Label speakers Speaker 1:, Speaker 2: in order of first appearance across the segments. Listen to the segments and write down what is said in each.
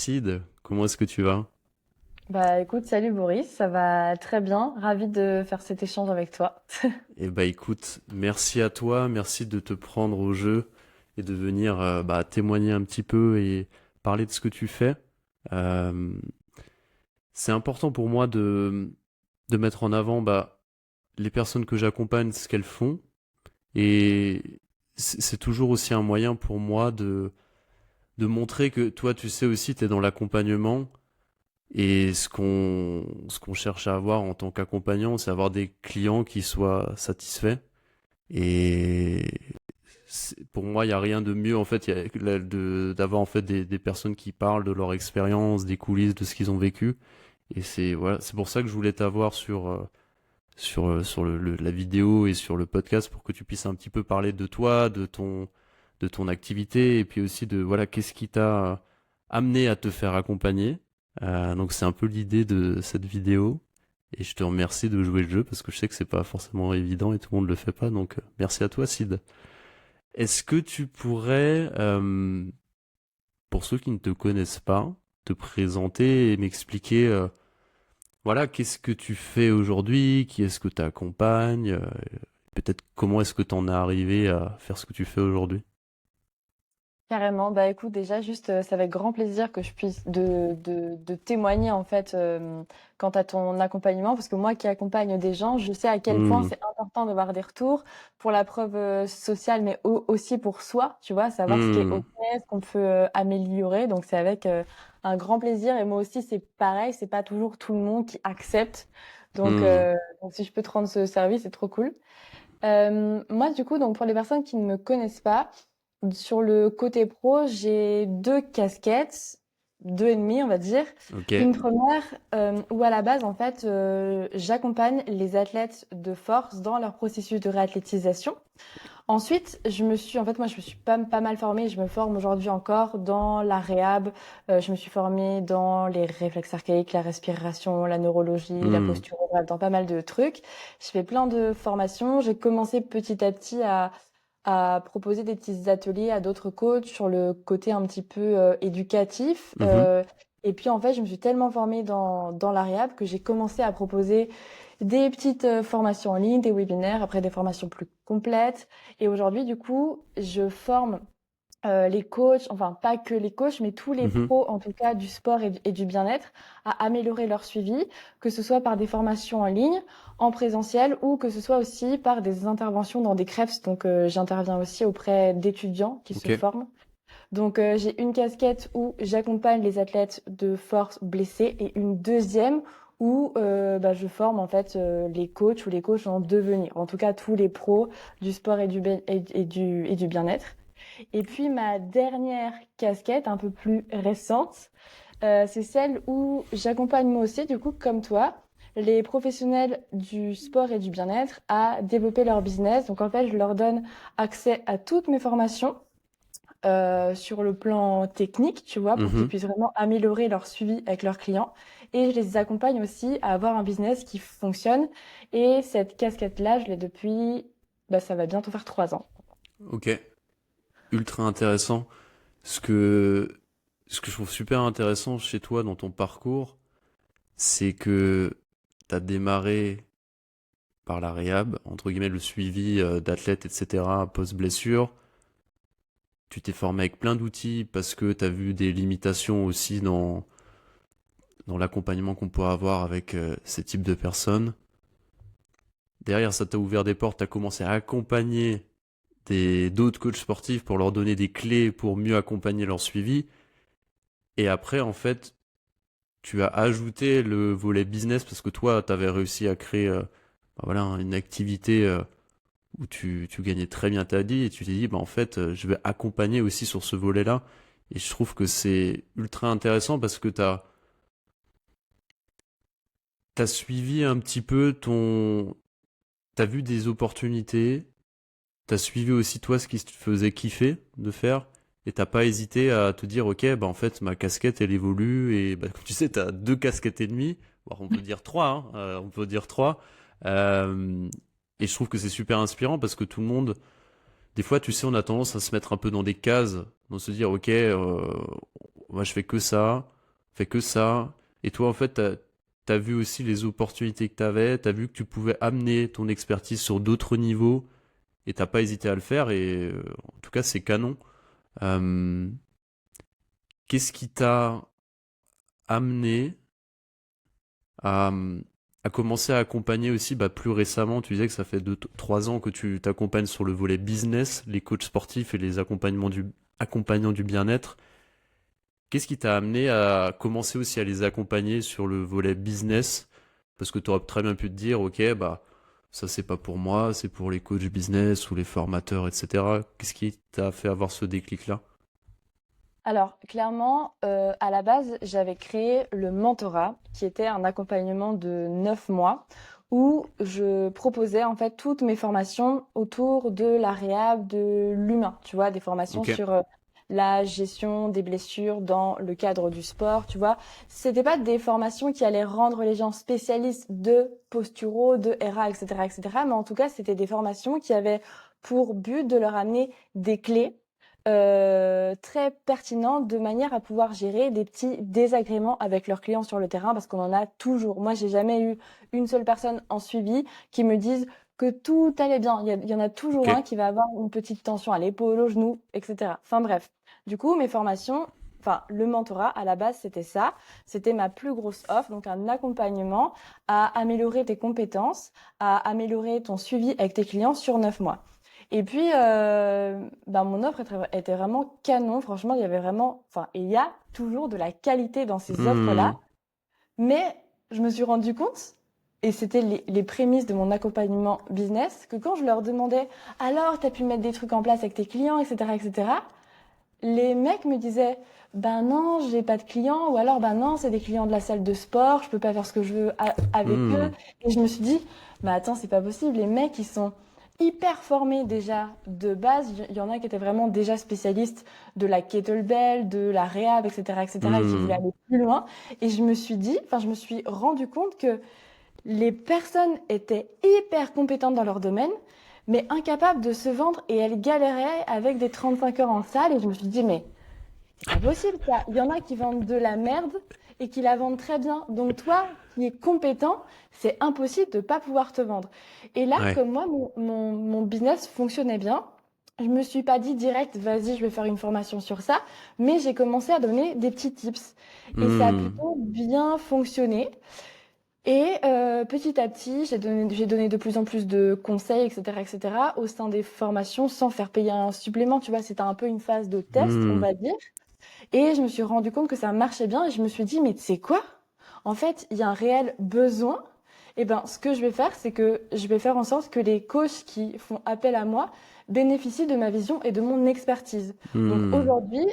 Speaker 1: Sid, comment est-ce que tu vas?
Speaker 2: Bah écoute, salut Boris, ça va très bien. Ravie de faire cet échange avec toi.
Speaker 1: Écoute, merci à toi, merci de te prendre au jeu et de venir témoigner un petit peu et parler de ce que tu fais. Euh, c'est important pour moi de mettre en avant les personnes que j'accompagne, ce qu'elles font, et c'est toujours aussi un moyen pour moi de montrer que toi, tu sais aussi, tu es dans l'accompagnement. Et ce qu'on cherche à avoir en tant qu'accompagnant, c'est avoir des clients qui soient satisfaits. Et pour moi, il n'y a rien de mieux en fait, d'avoir en fait des personnes qui parlent de leur expérience, des coulisses, de ce qu'ils ont vécu. Et c'est pour ça que je voulais t'avoir sur la vidéo et sur le podcast pour que tu puisses un petit peu parler de toi, de ton activité et puis aussi de voilà qu'est-ce qui t'a amené à te faire accompagner. Donc c'est un peu l'idée de cette vidéo et je te remercie de jouer le jeu parce que je sais que c'est pas forcément évident et tout le monde le fait pas. Donc merci à toi Sid. Est-ce que tu pourrais, pour ceux qui ne te connaissent pas, te présenter et m'expliquer voilà, qu'est-ce que tu fais aujourd'hui, qui est-ce que tu accompagnes, peut-être comment est-ce que tu en es arrivé à faire ce que tu fais aujourd'hui.
Speaker 2: Carrément. Bah écoute, déjà juste, c'est avec grand plaisir que je puisse de témoigner en fait quant à ton accompagnement, parce que moi qui accompagne des gens, je sais à quel point
Speaker 1: Hmm,
Speaker 2: c'est important d'avoir des retours pour la preuve sociale, mais aussi pour soi, tu vois, savoir ce qui est
Speaker 1: hmm,
Speaker 2: ok, ce qu'on peut améliorer. Donc c'est avec un grand plaisir. Et moi aussi c'est pareil, c'est pas toujours tout le monde qui accepte. Donc,
Speaker 1: hmm,
Speaker 2: euh, donc si je peux te rendre ce service, c'est trop cool. Moi, du coup, donc pour les personnes qui ne me connaissent pas, sur le côté pro, j'ai deux casquettes, deux et demi, on va dire.
Speaker 1: ok,
Speaker 2: Une première où à la base, en fait, j'accompagne les athlètes de force dans leur processus de réathlétisation. Ensuite, moi, je me suis pas mal formée. Je me forme aujourd'hui encore dans la réhab. Je me suis formée dans les réflexes archaïques, la respiration, la neurologie, la
Speaker 1: hmm,
Speaker 2: posture, bref, dans pas mal de trucs. Je fais plein de formations. J'ai commencé petit à petit à proposer des petits ateliers à d'autres coachs sur le côté un petit peu éducatif.
Speaker 1: mhm,
Speaker 2: Et puis, en fait, je me suis tellement formée dans la réhab que j'ai commencé à proposer des petites formations en ligne, des webinaires, après des formations plus complètes. Et aujourd'hui, du coup, je forme les coachs, enfin pas que les coachs, mais tous les
Speaker 1: mhm.
Speaker 2: pros, en tout cas du sport et du bien-être, à améliorer leur suivi, que ce soit par des formations en ligne, en présentiel, ou que ce soit aussi par des interventions dans des crèves. Donc j'interviens aussi auprès d'étudiants qui se
Speaker 1: Ok,
Speaker 2: forment. Donc j'ai une casquette où j'accompagne les athlètes de force blessés et une deuxième où je forme en fait les coachs ou les coachs en devenir, en tout cas tous les pros du sport et du bien-être. Et puis ma dernière casquette, un peu plus récente, c'est celle où j'accompagne moi aussi, du coup, comme toi, les professionnels du sport et du bien-être à développer leur business. Donc en fait, je leur donne accès à toutes mes formations sur le plan technique, tu vois, pour qu'ils
Speaker 1: mhm.
Speaker 2: puissent vraiment améliorer leur suivi avec leurs clients. Et je les accompagne aussi à avoir un business qui fonctionne. Et cette casquette-là, je l'ai depuis, ça va bientôt faire 3 ans.
Speaker 1: Ok, ultra intéressant. Ce que, ce que je trouve super intéressant chez toi dans ton parcours, c'est que tu as démarré par la réhab, entre guillemets le suivi d'athlètes, etc., post-blessure. Tu t'es formé avec plein d'outils parce que tu as vu des limitations aussi dans l'accompagnement qu'on peut avoir avec ces types de personnes. Derrière, ça t'a ouvert des portes, tu as commencé à accompagner d'autres coachs sportifs pour leur donner des clés pour mieux accompagner leur suivi. Et après, en fait, tu as ajouté le volet business parce que toi, tu avais réussi à créer voilà, une activité où tu gagnais très bien ta vie et tu t'es dit, en fait, je vais accompagner aussi sur ce volet-là. Et je trouve que c'est ultra intéressant parce que t'as suivi un petit peu t'as vu des opportunités, t'as suivi aussi toi ce qui te faisait kiffer de faire et t'as pas hésité à te dire, ok, en fait, ma casquette elle évolue et comme tu sais, t'as deux casquettes et demie, voire on peut dire trois, hein, on peut dire trois. Euh, et je trouve que c'est super inspirant parce que tout le monde, des fois, tu sais, on a tendance à se mettre un peu dans des cases, dans se dire, ok, moi je fais que ça. Et toi, en fait, t'as vu aussi les opportunités que t'as vu que tu pouvais amener ton expertise sur d'autres niveaux et t'as pas hésité à le faire. Et en tout cas, c'est canon. Euh, Qu'est-ce qui t'a amené à, à commencer à accompagner aussi plus récemment? Tu disais que ça fait 3 ans que tu t'accompagnes sur le volet business, les coachs sportifs et les accompagnants du bien-être. Qu'est-ce qui t'a amené à commencer aussi à les accompagner sur le volet business? Parce que tu aurais très bien pu te dire, ok, ça c'est pas pour moi, c'est pour les coachs business ou les formateurs, etc. Qu'est-ce qui t'a fait avoir ce déclic-là?
Speaker 2: Alors, clairement, à la base, j'avais créé le mentorat, qui était un accompagnement de 9 mois, où je proposais en fait toutes mes formations autour de la réhab de l'humain, tu vois, des formations
Speaker 1: Ok,
Speaker 2: sur la gestion des blessures dans le cadre du sport, tu vois. C'était pas des formations qui allaient rendre les gens spécialistes de posturaux, de RA, etc., etc., mais en tout cas, c'était des formations qui avaient pour but de leur amener des clés très pertinentes de manière à pouvoir gérer des petits désagréments avec leurs clients sur le terrain parce qu'on en a toujours. Moi, j'ai jamais eu une seule personne en suivi qui me dise que tout allait bien. Il y en a
Speaker 1: ok.
Speaker 2: toujours un qui va avoir une petite tension à l'épaule, au genou, etc. Enfin bref. Du coup, mes formations, enfin le mentorat à la base, c'était ça. C'était ma plus grosse offre, donc un accompagnement à améliorer tes compétences, à améliorer ton suivi avec tes clients sur 9 mois. Et puis, mon offre était vraiment canon. Franchement, il y avait vraiment, enfin, il y a toujours de la qualité dans ces offres-là.
Speaker 1: Hmm,
Speaker 2: Mais je me suis rendu compte, et c'était les prémices de mon accompagnement business, que quand je leur demandais, alors, t'as pu mettre des trucs en place avec tes clients, etc., etc., les mecs me disaient, ben non, j'ai pas de clients, ou alors, ben non, c'est des clients de la salle de sport, je peux pas faire ce que je veux avec eux.
Speaker 1: hmm,
Speaker 2: Et je me suis dit, bah attends, c'est pas possible, les mecs, ils sont hyper formés déjà de base. Il y en a qui étaient vraiment déjà spécialistes de la kettlebell, de la réhab, etc., etc., et qui voulaient
Speaker 1: hmm,
Speaker 2: aller plus loin. Et je me suis dit, enfin, je me suis rendu compte que les personnes étaient hyper compétentes dans leur domaine, mais incapables de se vendre et elles galéraient avec des 35 heures en salle. Et je me suis dit, mais c'est pas possible, ça. Il y en a qui vendent de la merde et qui la vendent très bien. Donc toi, qui es compétent, c'est impossible de pas pouvoir te vendre. Et là,
Speaker 1: ouais.
Speaker 2: comme moi, mon business fonctionnait bien, je me suis pas dit direct, vas-y, je vais faire une formation sur ça, mais j'ai commencé à donner des petits tips. Et ça a
Speaker 1: Hmm,
Speaker 2: plutôt bien fonctionné. Et petit à petit, j'ai donné de plus en plus de conseils, etc., etc., au sein des formations sans faire payer un supplément. Tu vois, c'était un peu une phase de test, on
Speaker 1: hmm,
Speaker 2: va dire. Et je me suis rendu compte que ça marchait bien et je me suis dit, mais tu sais quoi? En fait, il y a un réel besoin. Et ben, ce que je vais faire, c'est que je vais faire en sorte que les coachs qui font appel à moi bénéficient de ma vision et de mon expertise. Donc
Speaker 1: hmm.
Speaker 2: aujourd'hui,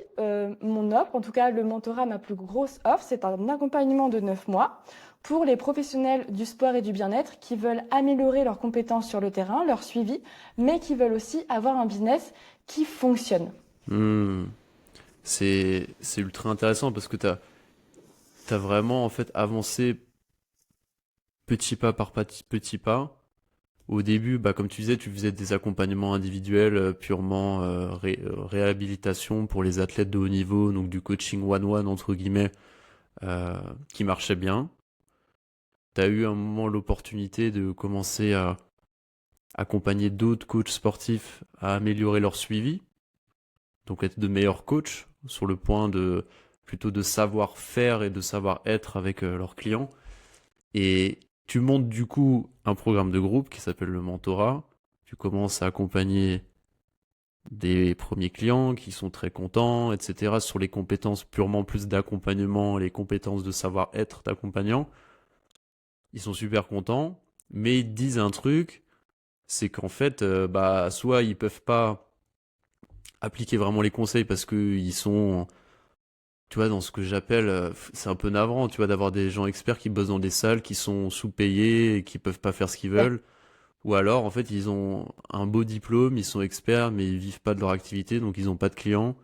Speaker 2: mon offre, en tout cas le mentorat, ma plus grosse offre, c'est un accompagnement de 9 mois pour les professionnels du sport et du bien-être qui veulent améliorer leurs compétences sur le terrain, leur suivi, mais qui veulent aussi avoir un business qui fonctionne.
Speaker 1: Hmm. C'est ultra intéressant parce que t'as vraiment en fait avancé petit pas par petit pas. Au début, comme tu disais, tu faisais des accompagnements individuels purement réhabilitation pour les athlètes de haut niveau, donc du coaching one-one entre guillemets, qui marchait bien. T'as eu un moment l'opportunité de commencer à accompagner d'autres coachs sportifs à améliorer leur suivi, donc être de meilleurs coachs sur le point de plutôt de savoir faire et de savoir être avec leurs clients. Et tu montes du coup un programme de groupe qui s'appelle le mentorat. Tu commences à accompagner des premiers clients qui sont très contents, etc. sur les compétences purement plus d'accompagnement, les compétences de savoir-être d'accompagnant. Ils sont super contents, mais ils te disent un truc, c'est qu'en fait, soit ils peuvent pas appliquer vraiment les conseils parce que ils sont, tu vois, dans ce que j'appelle, c'est un peu navrant, tu vois, d'avoir des gens experts qui bossent dans des salles, qui sont sous-payés et qui peuvent pas faire ce qu'ils
Speaker 2: Ouais.
Speaker 1: veulent. Ou alors, en fait, ils ont un beau diplôme, ils sont experts, mais ils vivent pas de leur activité, donc ils ont pas de clients.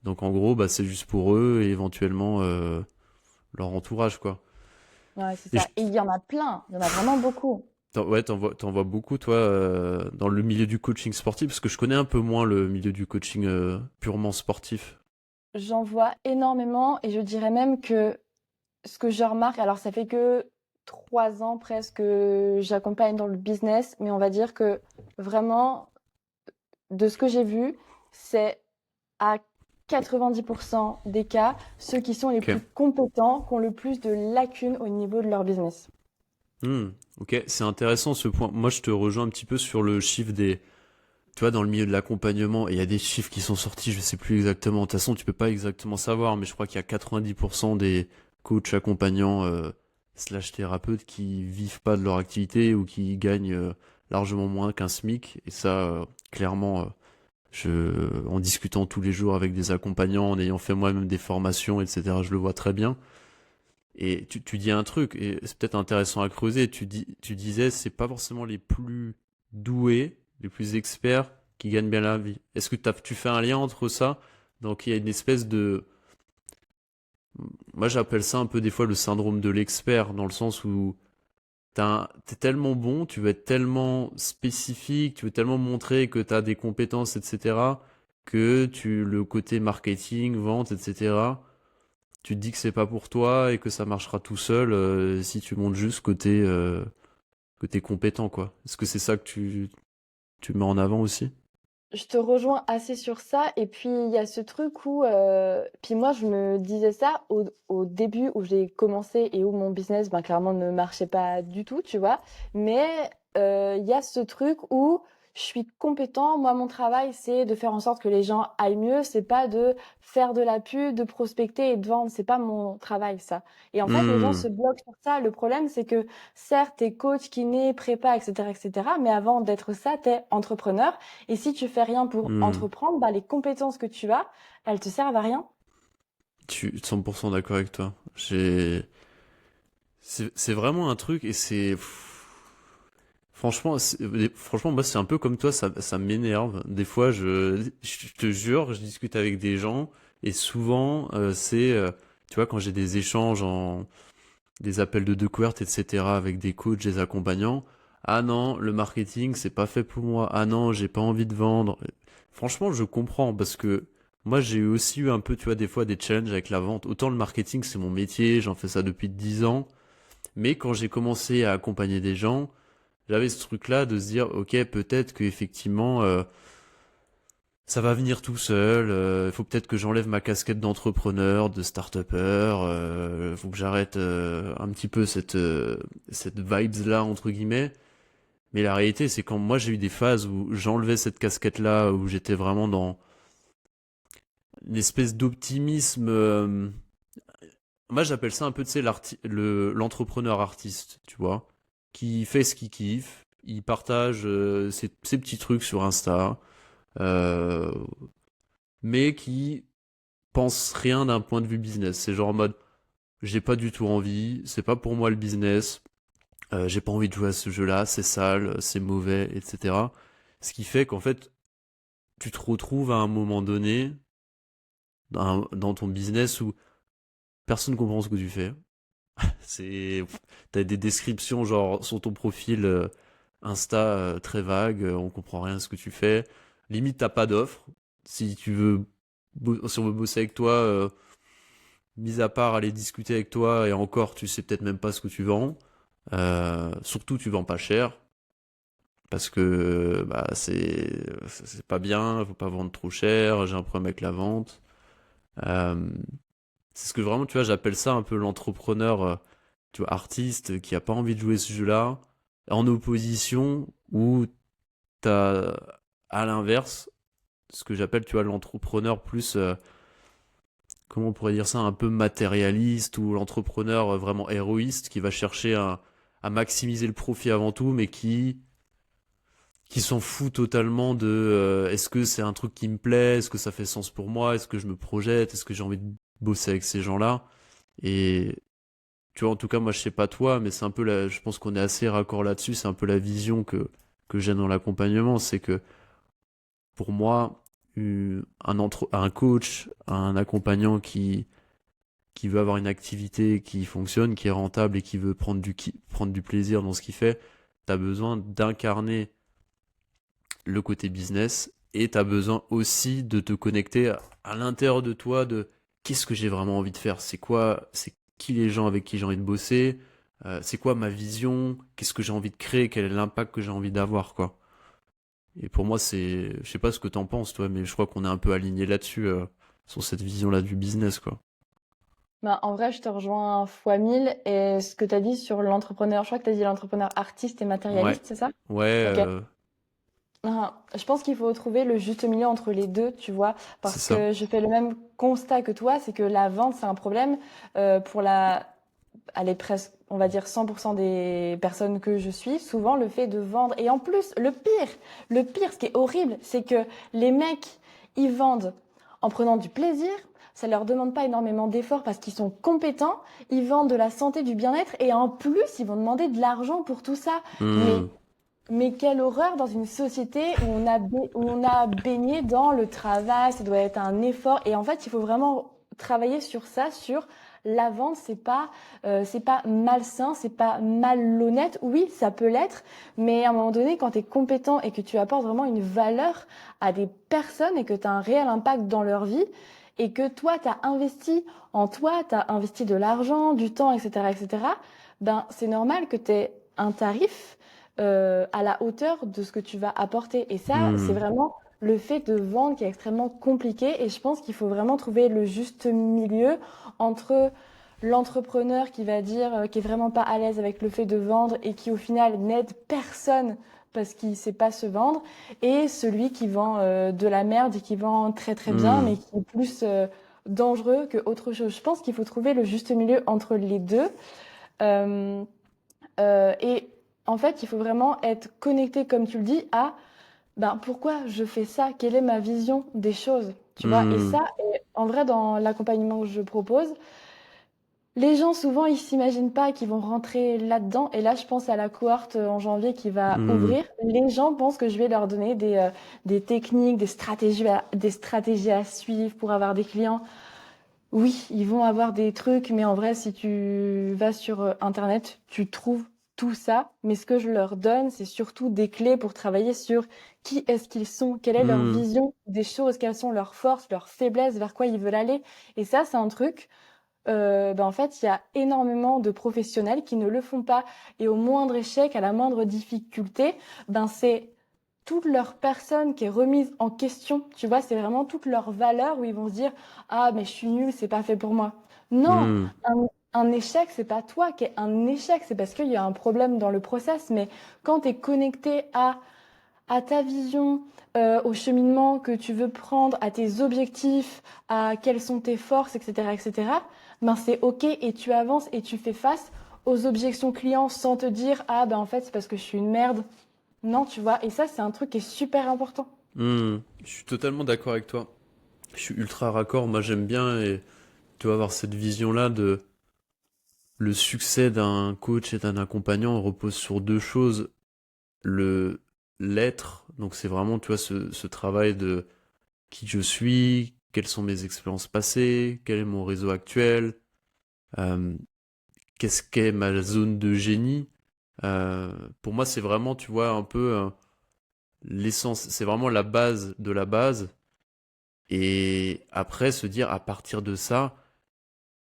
Speaker 1: Donc en gros, c'est juste pour eux et éventuellement leur entourage, quoi.
Speaker 2: Ouais, c'est
Speaker 1: Et je,
Speaker 2: ça. Et il y en a plein, il y en a vraiment beaucoup.
Speaker 1: ouais, t'en vois beaucoup, toi, dans le milieu du coaching sportif, parce que je connais un peu moins le milieu du coaching purement sportif.
Speaker 2: j'en vois énormément et je dirais même que ce que je remarque, alors ça fait que 3 ans presque que j'accompagne dans le business, mais on va dire que vraiment, de ce que j'ai vu, c'est à 90% des cas ceux qui sont les
Speaker 1: Ok.
Speaker 2: plus compétents, qui ont le plus de lacunes au niveau de leur business.
Speaker 1: Hmm, ok, c'est intéressant ce point. Moi, je te rejoins un petit peu sur le chiffre des. Tu vois, dans le milieu de l'accompagnement, et il y a des chiffres qui sont sortis, je sais plus exactement. De toute façon, tu peux pas exactement savoir, mais je crois qu'il y a 90% des coachs accompagnants slash thérapeutes qui vivent pas de leur activité ou qui gagnent largement moins qu'un SMIC. Et ça, clairement, en discutant tous les jours avec des accompagnants, en ayant fait moi-même des formations, etc., je le vois très bien. Et tu dis un truc, et c'est peut-être intéressant à creuser. Tu disais, c'est pas forcément les plus doués, les plus experts qui gagnent bien la vie. Est-ce que tu fais un lien entre ça? Donc il y a une espèce de, moi j'appelle ça un peu des fois le syndrome de l'expert, dans le sens où t'es tellement bon, tu veux être tellement spécifique, tu veux tellement montrer que t'as des compétences, etc., que le côté marketing, vente, etc., tu te dis que c'est pas pour toi et que ça marchera tout seul si tu montes juste côté compétent, quoi. Est-ce que c'est ça que tu mets en avant aussi?
Speaker 2: Je te rejoins assez sur ça. Et puis, il y a ce truc où, puis moi, je me disais ça au début où j'ai commencé et où mon business, ben, clairement, ne marchait pas du tout, tu vois. Mais il y a ce truc où je suis compétent. Moi, mon travail, c'est de faire en sorte que les gens aillent mieux. C'est pas de faire de la pub, de prospecter et de vendre. C'est pas mon travail, ça. Et en fait, les gens se
Speaker 1: Hmm,
Speaker 2: bloquent sur ça. Le problème, c'est que certes, t'es coach, kiné, prépa, etc., etc. Mais avant d'être ça, t'es entrepreneur. Et si tu fais rien pour
Speaker 1: hmm.
Speaker 2: entreprendre, bah, les compétences que tu as, elles te servent à rien.
Speaker 1: Je suis 100% d'accord avec toi. C'est vraiment un truc et franchement, moi, c'est un peu comme toi, ça m'énerve. Des fois, je te jure, je discute avec des gens et souvent, tu vois, quand j'ai des échanges des appels de découverte, etc., avec des coachs, des accompagnants. Ah non, le marketing, c'est pas fait pour moi. Ah non, j'ai pas envie de vendre. Franchement, je comprends parce que moi, j'ai aussi eu un peu, tu vois, des fois des challenges avec la vente. Autant le marketing, c'est mon métier, j'en fais ça depuis 10 ans. Mais quand j'ai commencé à accompagner des gens, j'avais ce truc-là de se dire, ok, peut-être qu'effectivement, ça va venir tout seul. Il faut peut-être que j'enlève ma casquette d'entrepreneur, de start-upper. Faut que j'arrête un petit peu cette vibes-là, entre guillemets. Mais la réalité, c'est quand moi j'ai eu des phases où j'enlevais cette casquette-là, où j'étais vraiment dans une espèce d'optimisme. Moi j'appelle ça un peu, tu sais, l'entrepreneur artiste, tu vois, qui fait ce qu'il kiffe. Il partage ses petits trucs sur Insta. Euh, mais qui pense rien d'un point de vue business. C'est genre en mode, j'ai pas du tout envie, c'est pas pour moi le business, j'ai pas envie de jouer à ce jeu-là, c'est sale, c'est mauvais, etc. Ce qui fait qu'en fait, tu te retrouves à un moment donné dans ton business où personne comprend ce que tu fais. C'est, t'as des descriptions genre sur ton profil Insta très vagues, on comprend rien à ce que tu fais. Limite, t'as pas d'offre. Si tu veux, si on veut bosser avec toi, mis à part aller discuter avec toi, et encore, tu sais peut-être même pas ce que tu vends. Surtout, tu vends pas cher, parce que bah, c'est pas bien, faut pas vendre trop cher, j'ai un problème avec la vente. Euh, c'est ce que vraiment, tu vois, j'appelle ça un peu l'entrepreneur, tu vois, artiste, qui a pas envie de jouer ce jeu-là, en opposition, où t'as, à l'inverse, ce que j'appelle, tu vois, l'entrepreneur plus comment on pourrait dire ça, un peu matérialiste ou l'entrepreneur vraiment héroïste qui va chercher à maximiser le profit avant tout, mais qui s'en fout totalement de est-ce que c'est un truc qui me plaît, est-ce que ça fait sens pour moi, est-ce que je me projette, est-ce que j'ai envie de bosser avec ces gens-là. Et tu vois, en tout cas, moi je sais pas toi, mais c'est un peu je pense qu'on est assez raccord là-dessus, c'est un peu la vision que j'ai dans l'accompagnement, c'est que pour moi, un coach, un accompagnant qui veut avoir une activité qui fonctionne, qui est rentable et qui veut prendre du plaisir dans ce qu'il fait, tu as besoin d'incarner le côté business et tu as besoin aussi de te connecter à l'intérieur de toi de qu'est-ce que j'ai vraiment envie de faire, c'est quoi, c'est qui les gens avec qui j'ai envie de bosser, c'est quoi ma vision, qu'est-ce que j'ai envie de créer, quel est l'impact que j'ai envie d'avoir, quoi. Et pour moi, je sais pas ce que t'en penses, toi, mais je crois qu'on est un peu aligné là-dessus, sur cette vision-là du business, quoi.
Speaker 2: Bah, en vrai, je te rejoins fois 1000 et ce que tu as dit sur l'entrepreneur, je crois que tu as dit l'entrepreneur artiste et
Speaker 1: Ouais,
Speaker 2: matérialiste, c'est ça?
Speaker 1: ouais,
Speaker 2: Ok. Je pense qu'il faut trouver le juste milieu entre les deux, tu vois,
Speaker 1: c'est
Speaker 2: parce
Speaker 1: ça.
Speaker 2: que je fais le même constat que toi, c'est que la vente, c'est un problème pour allez, presque, on va dire 100% des personnes que je suis, souvent le fait de vendre. Et en plus, le pire, ce qui est horrible, c'est que les mecs, ils vendent en prenant du plaisir. Ça leur demande pas énormément d'efforts parce qu'ils sont compétents. Ils vendent de la santé, du bien-être et en plus, ils vont demander de l'argent pour tout ça. Mais
Speaker 1: Hmm,
Speaker 2: mais quelle horreur dans une société où on a baigné dans le travail, ça doit être un effort. Et en fait, il faut vraiment travailler sur ça, sur la vente, c'est pas malsain, c'est pas malhonnête. Oui, ça peut l'être, mais à un moment donné, quand tu es compétent et que tu apportes vraiment une valeur à des personnes et que tu as un réel impact dans leur vie, et que toi, tu as investi en toi, tu as investi de l'argent, du temps, etc., etc., ben, c'est normal que tu aies un tarif à la hauteur de ce que tu vas apporter. Et ça, c'est
Speaker 1: hmm,
Speaker 2: vraiment le fait de vendre qui est extrêmement compliqué. Et je pense qu'il faut vraiment trouver le juste milieu entre l'entrepreneur qui va dire qui est vraiment pas à l'aise avec le fait de vendre et qui au final n'aide personne parce qu'il sait pas se vendre, et celui qui vend de la merde et qui vend très très bien mais
Speaker 1: hmm,
Speaker 2: qui est plus dangereux que autre chose. Je pense qu'il faut trouver le juste milieu entre les deux. Euh, et en fait, il faut vraiment être connecté, comme tu le dis, à ben, pourquoi je fais ça, quelle est ma vision des choses, tu vois. Et
Speaker 1: hmm,
Speaker 2: ça, en vrai, dans l'accompagnement que je propose, les gens, souvent, ils s'imaginent pas qu'ils vont rentrer là-dedans. Et là, je pense à la cohorte en janvier qui va
Speaker 1: hmm,
Speaker 2: ouvrir. Les gens pensent que je vais leur donner des techniques, des stratégies à suivre pour avoir des clients. Oui, ils vont avoir des trucs, mais en vrai, si tu vas sur Internet, tu trouves tout ça. Mais ce que je leur donne, c'est surtout des clés pour travailler sur qui est-ce qu'ils sont, quelle est leur
Speaker 1: hmm,
Speaker 2: vision des choses, quelles sont leurs forces, leurs faiblesses, vers quoi ils veulent aller. Et ça, c'est un truc, ben en fait, il y a énormément de professionnels qui ne le font pas. Et au moindre échec, à la moindre difficulté, ben c'est toute leur personne qui est remise en question. Tu vois, c'est vraiment toute leur valeur où ils vont se dire, ah, mais je suis nul, c'est pas fait pour moi. Non,
Speaker 1: hmm,
Speaker 2: un échec, c'est pas toi qui es un échec, c'est parce qu'il y a un problème dans le process. Mais quand tu es connecté à ta vision, au cheminement que tu veux prendre, à tes objectifs, à quelles sont tes forces, etc., etc., ben c'est OK et tu avances et tu fais face aux objections clients sans te dire, ah, ben en fait, c'est parce que je suis une merde. Non, tu vois, et ça, c'est un truc qui est super important.
Speaker 1: hmm. Je suis totalement d'accord avec toi. Je suis ultra raccord. Moi, j'aime bien et tu vas avoir cette vision-là de le succès d'un coach et d'un accompagnant repose sur deux choses. Le l'être, donc c'est vraiment, tu vois, ce travail de qui je suis, quelles sont mes expériences passées, quel est mon réseau actuel, euh, qu'est-ce qu'est ma zone de génie. Pour moi, c'est vraiment, tu vois, un peu l'essence, c'est vraiment la base de la base. Et après, se dire à partir de ça,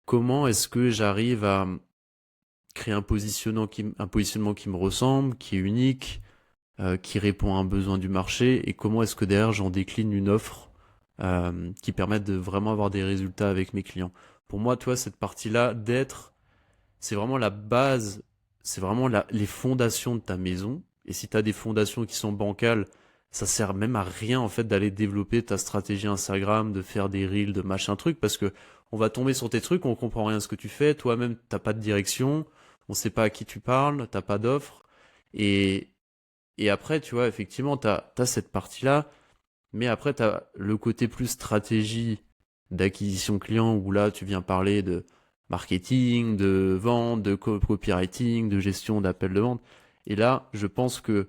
Speaker 1: comment est-ce que j'arrive à créer un positionnement qui me ressemble, qui est unique, qui répond à un besoin du marché, et comment est-ce que derrière j'en décline une offre qui permette de vraiment avoir des résultats avec mes clients. Pour moi, toi, cette partie-là d'être, c'est vraiment la base, c'est vraiment les fondations de ta maison. Et si tu as des fondations qui sont bancales, ça sert même à rien en fait d'aller développer ta stratégie Instagram, de faire des reels, de machin truc, parce que on va tomber sur tes trucs, on comprend rien à ce que tu fais, toi-même t'as pas de direction, on sait pas à qui tu parles, t'as pas d'offre, et et après tu vois effectivement t'as cette partie-là, mais après t'as le côté plus stratégie d'acquisition client où là tu viens parler de marketing, de vente, de copywriting, de gestion d'appels de vente. Et là, je pense que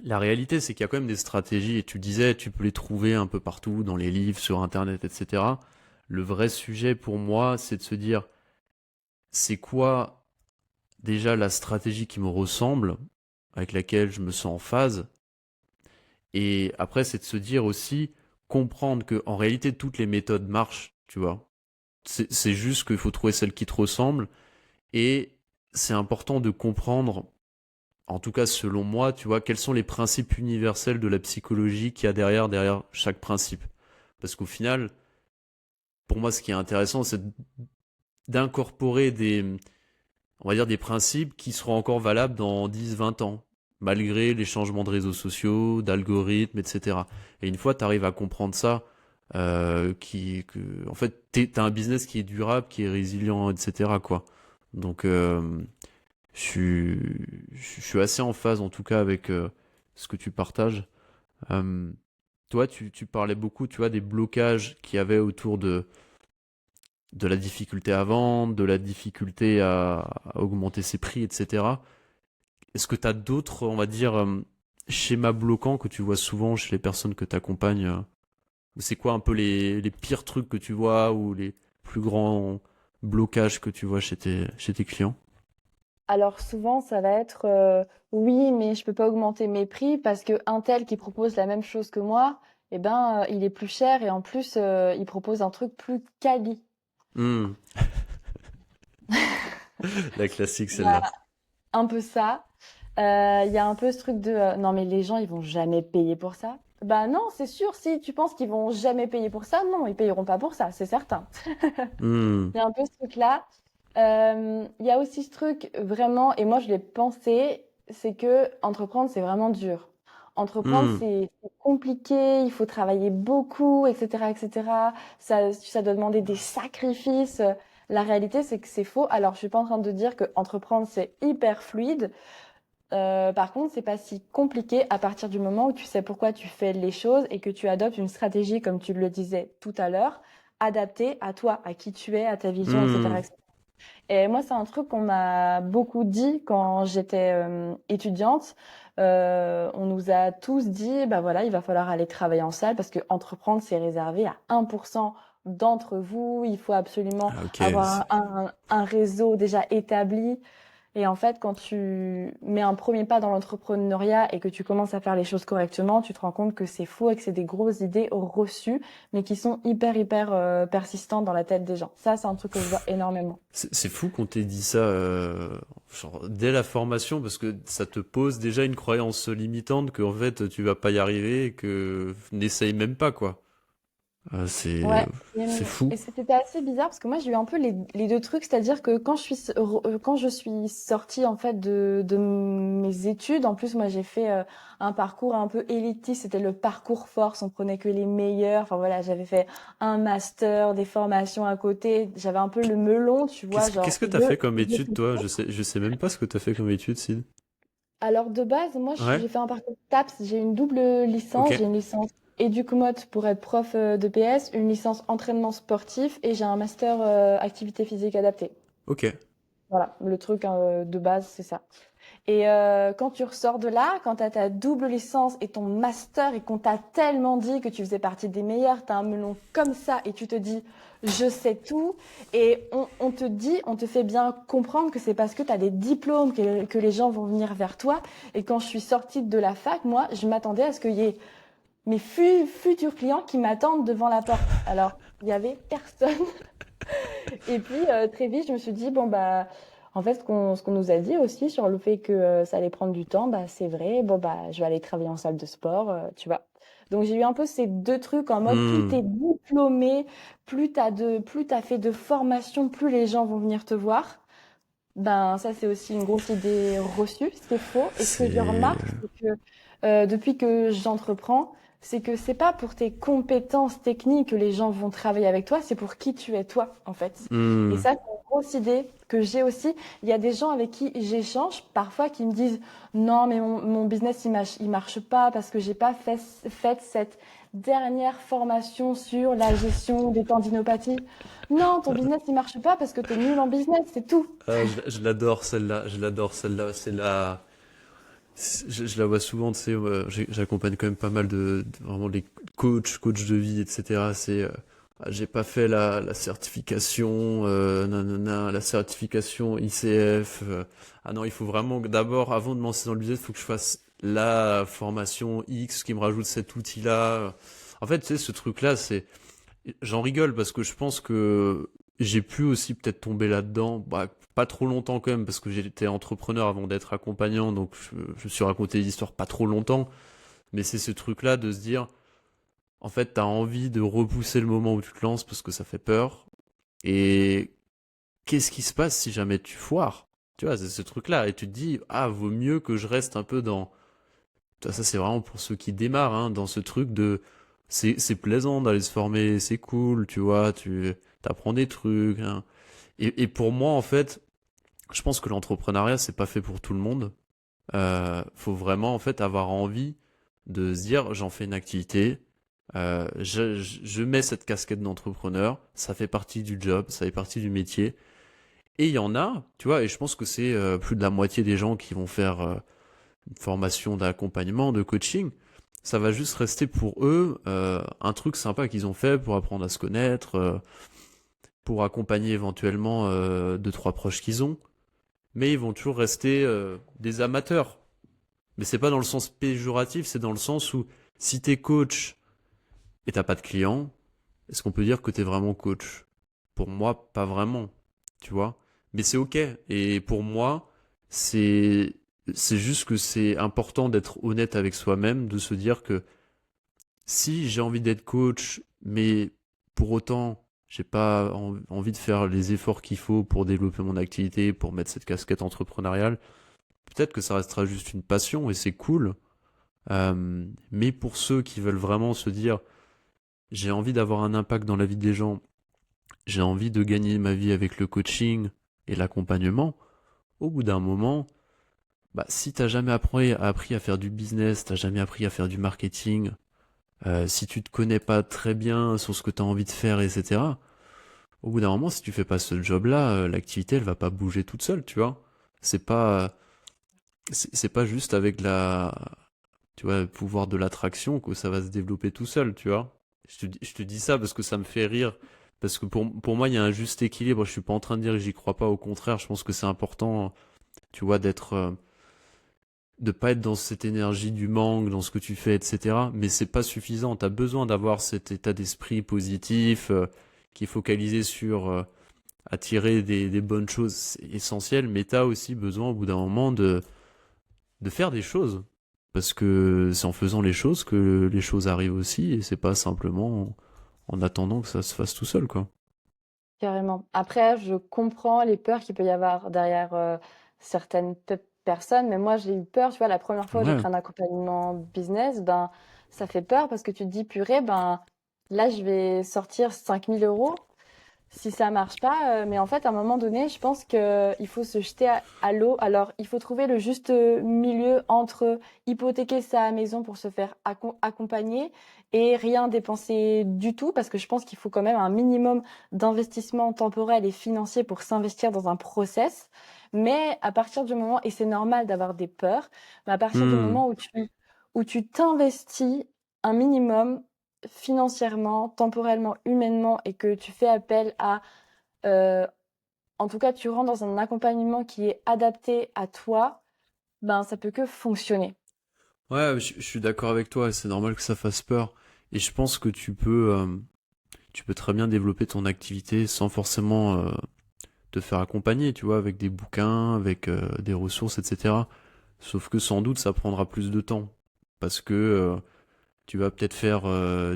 Speaker 1: la réalité, c'est qu'il y a quand même des stratégies, et tu disais, tu peux les trouver un peu partout, dans les livres, sur Internet, etc. Le vrai sujet pour moi, c'est de se dire, c'est quoi déjà la stratégie qui me ressemble, avec laquelle je me sens en phase, Et après, c'est de se dire aussi, comprendre que en réalité, toutes les méthodes marchent, tu vois. C'est juste qu'il faut trouver celle qui te ressemble. Et c'est important de comprendre, en tout cas selon moi, tu vois, quels sont les principes universels de la psychologie qu'il y a derrière chaque principe. Parce qu'au final, pour moi, ce qui est intéressant, c'est d'incorporer on va dire, des principes qui seront encore valables dans 10, 20 ans, malgré les changements de réseaux sociaux, d'algorithmes, etc. Et une fois, tu arrives à comprendre ça, en fait, t'as un business qui est durable, qui est résilient, etc., quoi. Donc, je suis assez en phase, en tout cas, avec ce que tu partages. Euh, Toi, tu parlais beaucoup, tu vois, des blocages qu'il y avait autour de la difficulté à vendre, de la difficulté à augmenter ses prix, etc. Est-ce que tu as d'autres, on va dire, schémas bloquants que tu vois souvent chez les personnes que tu accompagnes ou c'est quoi un peu les pires trucs que tu vois ou les plus grands blocages que tu vois chez tes clients?
Speaker 2: Alors souvent, ça va être oui, mais je peux pas augmenter mes prix parce que un tel qui propose la même chose que moi, eh ben, il est plus cher et en plus, il propose un truc plus quali.
Speaker 1: Hmm, la classique
Speaker 2: Il y a
Speaker 1: celle-là.
Speaker 2: un peu ça. Il y a un peu ce truc de non, mais les gens, ils vont jamais payer pour ça. Bah non, c'est sûr, si tu penses qu'ils vont jamais payer pour ça, non, ils payeront pas pour ça, c'est certain.
Speaker 1: Hmm,
Speaker 2: Il y a un peu ce truc-là. Il y a aussi ce truc vraiment, et moi je l'ai pensé, c'est que entreprendre c'est vraiment dur. Entreprendre
Speaker 1: hmm.
Speaker 2: c'est compliqué, il faut travailler beaucoup, etc., etc. Ça doit demander des sacrifices. La réalité c'est que c'est faux. Alors je suis pas en train de dire que entreprendre c'est hyper fluide. Par contre c'est pas si compliqué à partir du moment où tu sais pourquoi tu fais les choses et que tu adoptes une stratégie comme tu le disais tout à l'heure, adaptée à toi, à qui tu es, à ta vision,
Speaker 1: Hmm.
Speaker 2: etc. Et moi, c'est un truc qu'on m'a beaucoup dit quand j'étais étudiante. On nous a tous dit, bah voilà, il va falloir aller travailler en salle parce que entreprendre, c'est réservé à 1% d'entre vous. Il faut absolument
Speaker 1: Ah, ok.
Speaker 2: avoir un réseau déjà établi. Et en fait, quand tu mets un premier pas dans l'entrepreneuriat et que tu commences à faire les choses correctement, tu te rends compte que c'est faux et que c'est des grosses idées reçues, mais qui sont hyper persistantes dans la tête des gens. Ça, c'est un truc que je vois énormément.
Speaker 1: C'est fou qu'on t'ait dit ça genre, dès la formation parce que ça te pose déjà une croyance limitante que en fait tu vas pas y arriver et que n'essaye même pas quoi.
Speaker 2: Ouais,
Speaker 1: C'est fou.
Speaker 2: et c'était assez bizarre parce que moi j'ai eu un peu les deux trucs, c'est-à-dire que quand je suis sortie en fait de mes études, en plus moi j'ai fait un parcours un peu élitiste, c'était le parcours force, on prenait que les meilleurs, enfin voilà, j'avais fait un master, des formations à côté, j'avais un peu le melon, tu vois,
Speaker 1: Qu'est-ce
Speaker 2: genre
Speaker 1: que t'as fait comme étude toi? Je sais même pas ce que t'as fait comme étude, Sid.
Speaker 2: Alors de base, moi
Speaker 1: Ouais.
Speaker 2: j'ai fait un parcours TAPS, j'ai une double
Speaker 1: Ok.
Speaker 2: licence, j'ai une licence éduc-mode pour être prof de PS, une licence entraînement sportif et j'ai un master activité physique adaptée.
Speaker 1: Ok.
Speaker 2: Voilà, le truc de base, c'est ça. Et quand tu ressors de là, quand tu as ta double licence et ton master et qu'on t'a tellement dit que tu faisais partie des meilleurs, tu as un melon comme ça et tu te dis je sais tout et on te dit, on te fait bien comprendre que c'est parce que tu as des diplômes que les gens vont venir vers toi. Et quand je suis sortie de la fac, moi, je m'attendais à ce qu'il y ait mes futurs clients qui m'attendent devant la porte. Alors, il y avait personne. Et puis, très vite, je me suis dit, bon, bah, en fait, ce qu'on nous a dit aussi sur le fait que ça allait prendre du temps, bah, c'est vrai. Bon, bah, je vais aller travailler en salle de sport, tu vois. Donc, j'ai eu un peu ces deux trucs en mode, plus
Speaker 1: Hmm.
Speaker 2: t'es diplômé, plus t'as fait de formation, plus les gens vont venir te voir. Ben, ça, c'est aussi une grosse idée reçue, c'est faux. Et ce que je
Speaker 1: C'est.
Speaker 2: remarque, c'est que depuis que j'entreprends, c'est que c'est pas pour tes compétences techniques que les gens vont travailler avec toi, c'est pour qui tu es toi, en fait. Et
Speaker 1: Hmm.
Speaker 2: ça, c'est une grosse idée que j'ai aussi. Il y a des gens avec qui j'échange, parfois, qui me disent, non, mais mon business, il marche pas parce que j'ai pas fait cette dernière formation sur la gestion des tendinopathies. Non, ton business, il marche pas parce que tu es nul en business, c'est tout.
Speaker 1: Ah, je l'adore celle-là. Je l'adore celle-là. Je la vois souvent, tu sais, j'accompagne quand même pas mal vraiment les coachs de vie, etc. J'ai pas fait la certification, nanana, la certification ICF. Ah non, il faut vraiment que d'abord, avant de me lancer dans le business, il faut que je fasse la formation X qui me rajoute cet outil-là. En fait, tu sais, ce truc-là, j'en rigole parce que je pense que j'ai pu aussi peut-être tomber là-dedans. Bah, pas trop longtemps quand même parce que j'étais entrepreneur avant d'être accompagnant, donc je me suis raconté des histoires pas trop longtemps. Mais c'est ce truc-là de se dire, en fait, t'as envie de repousser le moment où tu te lances parce que ça fait peur. Et qu'est-ce qui se passe si jamais tu foires? Tu vois, c'est ce truc-là. Et tu te dis, ah, vaut mieux que je reste un peu dans. Ça, c'est vraiment pour ceux qui démarrent, hein, dans ce truc de. C'est plaisant d'aller se former, c'est cool, tu vois, tu apprends des trucs, hein. Et pour moi, en fait, je pense que l'entrepreneuriat, c'est pas fait pour tout le monde. Faut vraiment, en fait, avoir envie de se dire, j'en fais une activité, je mets cette casquette d'entrepreneur, ça fait partie du job, ça fait partie du métier. Et il y en a, tu vois, et je pense que c'est plus de la moitié des gens qui vont faire une formation d'accompagnement, de coaching. Ça va juste rester pour eux un truc sympa qu'ils ont fait pour apprendre à se connaître, pour accompagner éventuellement deux, trois proches qu'ils ont. Mais ils vont toujours rester des amateurs. Mais c'est pas dans le sens péjoratif, c'est dans le sens où si t'es coach et t'as pas de clients, est-ce qu'on peut dire que t'es vraiment coach? Pour moi, pas vraiment, tu vois. Mais c'est ok. Et pour moi, c'est c'est juste que c'est important d'être honnête avec soi-même, de se dire que si j'ai envie d'être coach, mais pour autant, j'ai pas envie de faire les efforts qu'il faut pour développer mon activité, pour mettre cette casquette entrepreneuriale, peut-être que ça restera juste une passion et c'est cool. Mais pour ceux qui veulent vraiment se dire, j'ai envie d'avoir un impact dans la vie des gens, j'ai envie de gagner ma vie avec le coaching et l'accompagnement, au bout d'un moment, bah, si t'as jamais appris à faire du business, t'as jamais appris à faire du marketing, si tu te connais pas très bien sur ce que t'as envie de faire, etc., au bout d'un moment, si tu fais pas ce job-là, l'activité, elle va pas bouger toute seule, tu vois. C'est pas, c'est pas juste avec tu vois, le pouvoir de l'attraction que ça va se développer tout seul, tu vois. Je te dis ça parce que ça me fait rire. Parce que pour moi, il y a un juste équilibre. Je suis pas en train de dire que j'y crois pas. Au contraire, je pense que c'est important, tu vois, de pas être dans cette énergie du manque, dans ce que tu fais, etc. Mais c'est pas suffisant. T'as besoin d'avoir cet état d'esprit positif, qui est focalisé sur attirer des bonnes choses, c'est essentiel. Mais t'as aussi besoin, au bout d'un moment, de faire des choses. Parce que c'est en faisant les choses que les choses arrivent aussi, et c'est pas simplement en attendant que ça se fasse tout seul, quoi.
Speaker 2: Carrément. Après, je comprends les peurs qu'il peut y avoir derrière certaines personnes, mais moi j'ai eu peur, tu vois, la première fois où j'ai
Speaker 1: Ouais.
Speaker 2: pris un accompagnement business, ben ça fait peur parce que tu te dis, purée, ben là je vais sortir 5 000 € si ça marche pas. Mais en fait, à un moment donné, je pense que il faut se jeter à l'eau. Alors, il faut trouver le juste milieu entre hypothéquer sa maison pour se faire accompagner et rien dépenser du tout, parce que je pense qu'il faut quand même un minimum d'investissement temporel et financier pour s'investir dans un process. Mais à partir du moment, et c'est normal d'avoir des peurs, mais à partir du
Speaker 1: Hmm.
Speaker 2: moment où tu t'investis un minimum financièrement, temporellement, humainement, et que tu fais appel à, euh, en tout cas, tu rentres dans un accompagnement qui est adapté à toi, ben ça peut que fonctionner.
Speaker 1: Ouais, je suis d'accord avec toi, c'est normal que ça fasse peur. Et je pense que tu peux très bien développer ton activité sans forcément te faire accompagner, tu vois, avec des bouquins, avec des ressources, etc. Sauf que sans doute ça prendra plus de temps. Parce que tu vas peut-être faire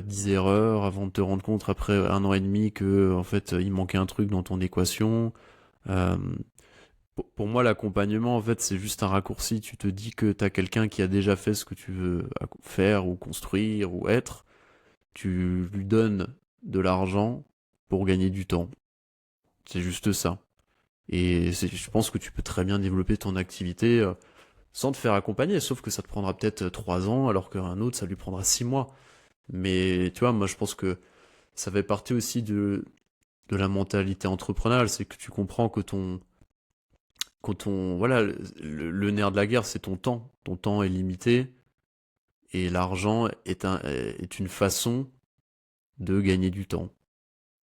Speaker 1: 10 erreurs avant de te rendre compte après un an et demi que en fait il manquait un truc dans ton équation. Euh, pour moi, l'accompagnement, en fait, c'est juste un raccourci. Tu te dis que tu as quelqu'un qui a déjà fait ce que tu veux faire ou construire ou être. Tu lui donnes de l'argent pour gagner du temps. C'est juste ça. Et je pense que tu peux très bien développer ton activité sans te faire accompagner, sauf que ça te prendra peut-être 3 ans, alors qu'un autre, ça lui prendra 6 mois. Mais tu vois, moi, je pense que ça fait partie aussi de la mentalité entrepreneuriale, c'est que tu comprends que voilà, le nerf de la guerre, c'est ton temps. Ton temps est limité et l'argent est une façon de gagner du temps,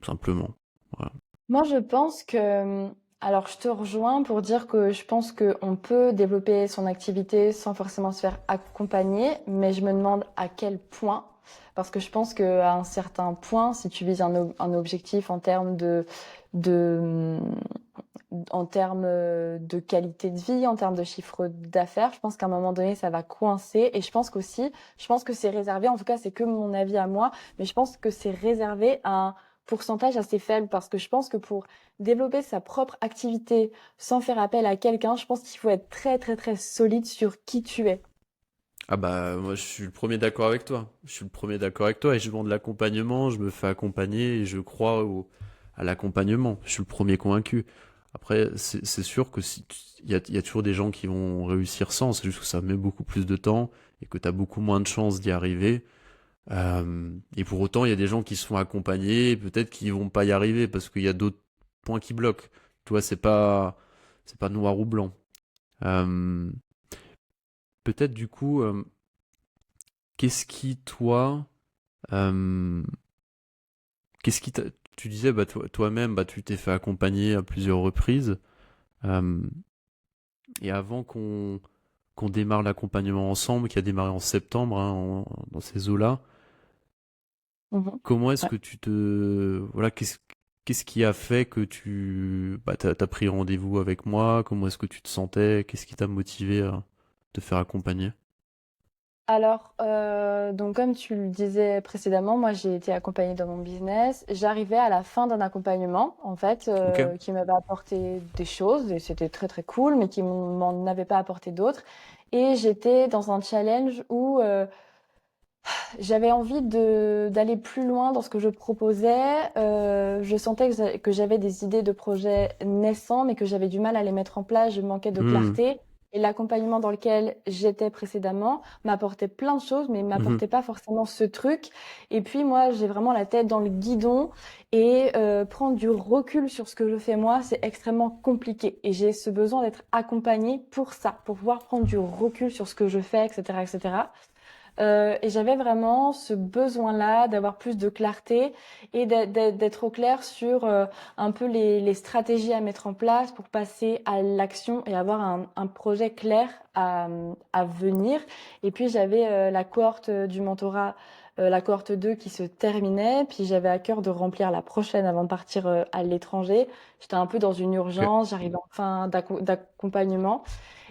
Speaker 1: tout simplement. Voilà.
Speaker 2: Moi, je pense que Alors, je te rejoins pour dire que je pense qu'on peut développer son activité sans forcément se faire accompagner, mais je me demande à quel point. Parce que je pense qu'à un certain point, si tu vises un objectif en termes de, en termes de qualité de vie, en termes de chiffre d'affaires, je pense qu'à un moment donné, ça va coincer. Et je pense que c'est réservé, en tout cas, c'est que mon avis à moi, mais je pense que c'est réservé à un pourcentage assez faible parce que je pense que pour développer sa propre activité sans faire appel à quelqu'un, je pense qu'il faut être très, très, très solide sur qui tu es.
Speaker 1: Ah bah moi je suis le premier d'accord avec toi. Je suis le premier d'accord avec toi et je vends de l'accompagnement, je me fais accompagner et je crois à l'accompagnement. Je suis le premier convaincu. Après, c'est sûr que si il y a toujours des gens qui vont réussir sans, c'est juste que ça met beaucoup plus de temps et que tu as beaucoup moins de chances d'y arriver. Et pour autant, il y a des gens qui se font accompagner et peut-être qu'ils vont pas y arriver parce qu'il y a d'autres points qui bloquent. Toi, c'est pas noir ou blanc. Euh, Peut-être du coup, qu'est-ce qui toi, euh, qu'est-ce qui t'a- tu disais bah toi-même bah tu t'es fait accompagner à plusieurs reprises euh, et avant qu'on démarre l'accompagnement ensemble, qui a démarré en septembre hein, dans ces eaux-là,
Speaker 2: Mhm.
Speaker 1: comment est-ce
Speaker 2: Ouais.
Speaker 1: que tu te voilà qu'est-ce qui a fait que tu bah t'as pris rendez-vous avec moi? Comment est-ce que tu te sentais? Qu'est-ce qui t'a motivé à te faire accompagner?
Speaker 2: Alors, donc comme tu le disais précédemment, moi j'ai été accompagnée dans mon business. J'arrivais à la fin d'un accompagnement, en fait,
Speaker 1: Ok.
Speaker 2: qui m'avait apporté des choses et c'était très très cool, mais qui m'en avait pas apporté d'autres. Et j'étais dans un challenge où j'avais envie d'aller plus loin dans ce que je proposais. Je sentais que j'avais des idées de projets naissants, mais que j'avais du mal à les mettre en place. Je manquais de
Speaker 1: Hmm.
Speaker 2: clarté. Et l'accompagnement dans lequel j'étais précédemment m'apportait plein de choses, mais
Speaker 1: Mhm.
Speaker 2: m'apportait pas forcément ce truc. Et puis moi, j'ai vraiment la tête dans le guidon et prendre du recul sur ce que je fais moi, c'est extrêmement compliqué. Et j'ai ce besoin d'être accompagnée pour ça, pour pouvoir prendre du recul sur ce que je fais, etc., etc. Et j'avais vraiment ce besoin-là d'avoir plus de clarté et d'être au clair sur un peu les stratégies à mettre en place pour passer à l'action et avoir un projet clair à venir. Et puis j'avais la cohorte du mentorat, la cohorte 2 qui se terminait, puis j'avais à cœur de remplir la prochaine avant de partir à l'étranger. J'étais un peu dans une
Speaker 1: Ok.
Speaker 2: urgence, j'arrivais en fin d'accompagnement.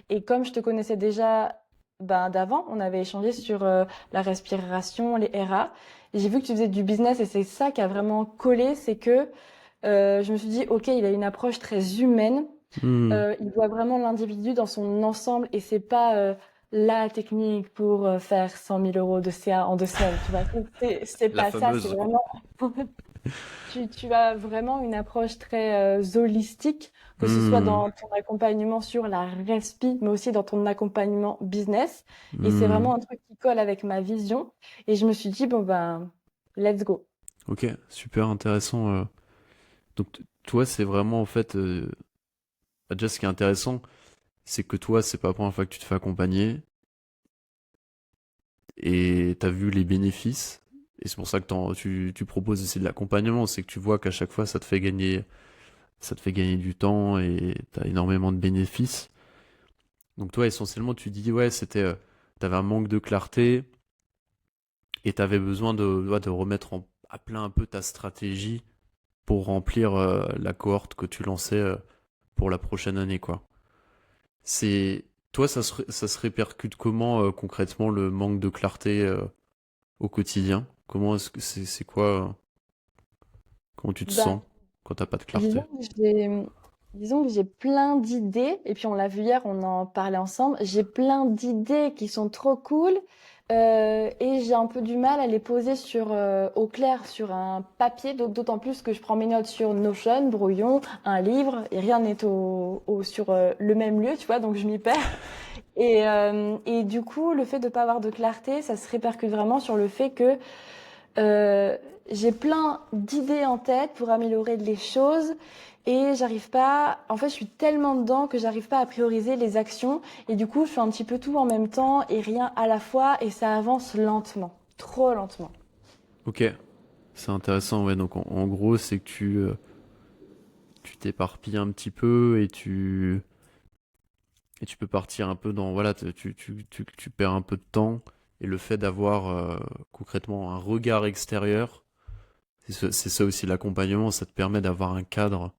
Speaker 2: Et comme je te connaissais déjà ben, d'avant, on avait échangé sur la respiration, les RA. Et j'ai vu que tu faisais du business et c'est ça qui a vraiment collé, c'est que je me suis dit, ok, il a une approche très humaine.
Speaker 1: Hmm.
Speaker 2: Il voit vraiment l'individu dans son ensemble et c'est pas la technique pour faire 100 000 € de CA en 2 semaines. Tu vois, c'est
Speaker 1: La
Speaker 2: pas ça, c'est
Speaker 1: fameuse.
Speaker 2: vraiment tu as vraiment une approche très holistique, que ce soit
Speaker 1: Hmm.
Speaker 2: dans ton accompagnement sur la respi, mais aussi dans ton accompagnement business. Et c'est
Speaker 1: Hmm.
Speaker 2: vraiment un truc qui colle avec ma vision. Et je me suis dit, bon ben, let's go.
Speaker 1: Ok, super intéressant. Donc toi, c'est vraiment en fait, bah, déjà ce qui est intéressant, c'est que toi, c'est pas la première fois que tu te fais accompagner et t'as vu les bénéfices. Et c'est pour ça que tu proposes aussi de l'accompagnement, c'est que tu vois qu'à chaque fois, ça te fait gagner du temps et t'as énormément de bénéfices. Donc toi, essentiellement, tu dis ouais, t'avais un manque de clarté et t'avais besoin ouais, de remettre à plein un peu ta stratégie pour remplir la cohorte que tu lançais pour la prochaine année, quoi. C'est toi, ça se répercute comment concrètement le manque de clarté au quotidien? Comment est-ce que c'est quoi comment tu te
Speaker 2: Bah,
Speaker 1: sens quand t'as pas de
Speaker 2: disons
Speaker 1: clarté?
Speaker 2: que disons que j'ai plein d'idées, et puis on l'a vu hier, on en parlait ensemble, j'ai plein d'idées qui sont trop cool, et j'ai un peu du mal à les poser au clair sur un papier, d'autant plus que je prends mes notes sur Notion, brouillon, un livre, et rien n'est sur le même lieu, tu vois, donc je m'y perds. Et du coup, le fait de ne pas avoir de clarté, ça se répercute vraiment sur le fait que euh, j'ai plein d'idées en tête pour améliorer les choses et j'arrive pas. En fait, je suis tellement dedans que j'arrive pas à prioriser les actions et du coup, je fais un petit peu tout en même temps et rien à la fois et ça avance lentement, trop lentement.
Speaker 1: Ok, c'est intéressant, ouais. Donc en gros, c'est que tu t'éparpilles un petit peu et tu peux partir un peu dans, voilà, tu perds un peu de temps. Et le fait d'avoir concrètement un regard extérieur, c'est ça aussi l'accompagnement, ça te permet d'avoir un cadre,